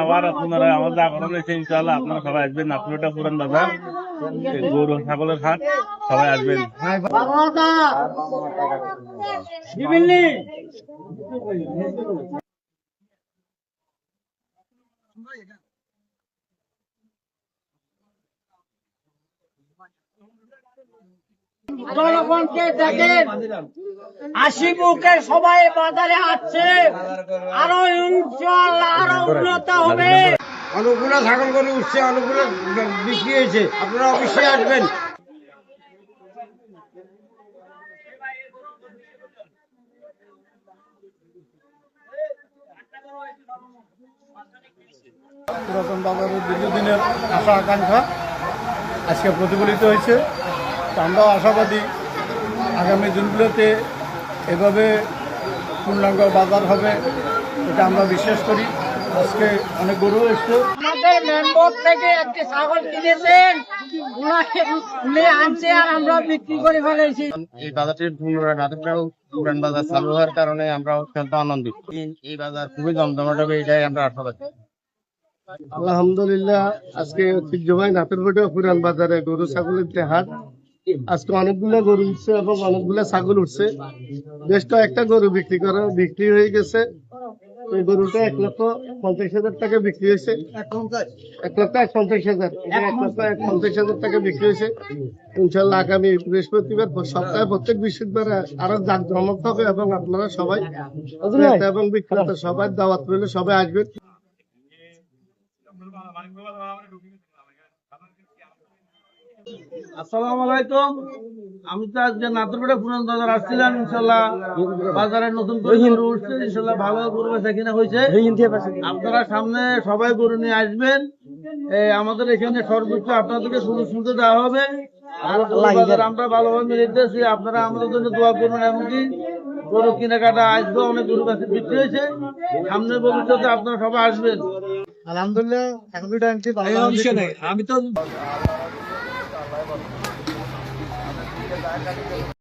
আবার আপনারা আমার জাগরণ এসে ইনশাআল্লাহ আপনারা সবাই আসবেন। নাটোরটা পুরান বাজার গরু ছাগলের হাট, সবাই আসবেন। জনগণকে দেখেন, হাসি মুখে সবাই বাজারে আসছে, আরো ইনশাআল্লাহ আরো উন্নত হবে। অনেকগুলো ছাগল গরু উঠছে, অনেকগুলো বিক্রি হয়েছে, আপনারা অবশ্যই আসবেন। পুরাতন বাজারের দীর্ঘদিনের আশা আকাঙ্ক্ষা আজকে প্রতিফলিত হয়েছে। আমরাও আশাবাদী আগামী দিনগুলোতে এভাবে পূর্ণাঙ্গ বাজার হবে, এটা আমরা বিশ্বাস করি। আজকে অনেক গরু এসছে। আমাদের মেম্বার থেকে একটি ছাগল কিনেছেন, উনি আনছে আর আমরা বিক্রি করে ফেলেছি। এই বাজারটির পুরান বাজার চালু হওয়ার কারণে আমরা অত্যন্ত আনন্দিত। এই বাজার খুবই জমজমাট হবে, এটাই আমরা আশাবাদী। আলহামদুলিল্লাহ, আজকে ঐতিহ্যবাহী নাটোরবাটি পুরান বাজারে গরু ছাগলের হাট। আজকে অনেকগুলো গরু উঠছে এবং অনেকগুলো ছাগল উঠছে। বেশ কয়েকটা গরু বিক্রি হয়ে গেছে। এই গরুটা 1,50,000 টাকা বিক্রি হয়েছে। 1,50,000 1,50,000 টাকা বিক্রি হয়েছে। ইনশাল্লাহ আগামী বৃহস্পতিবার সপ্তাহে প্রত্যেক বৃহস্পতিবার আরো জাঁকজমক হবে এবং আপনারা সবাই এবং বিক্রেতা সবাই দাওয়াত রইলে সবাই আসবেন। আসসালামু আলাইকুম। আমি তো আজকে নাটোরবাটি পুরান বাজার আসছিলাম। ইনশাল্লাহ বাজারে নতুন করে গরু উঠছে, ইনশাল্লাহ ভালো গরু বেচা কিনা হয়েছে। আপনারা সামনে সবাই গরু নিয়ে আসবেন। আমাদের এখানে সর্বোচ্চ আপনাদেরকে সুযোগ সুবিধা দেওয়া হবে। আমরা ভালোভাবে মিলে দিতেছি, আপনারা আমাদের জন্য দোয়া করবেন। এমনকি গরু কেনাকাটা আসবে, অনেক গরু বেচা বিক্রি হয়েছে। সামনে ভবিষ্যতে আপনারা সবাই আসবেন। আলহামদুলিল্লাহ, আমি তো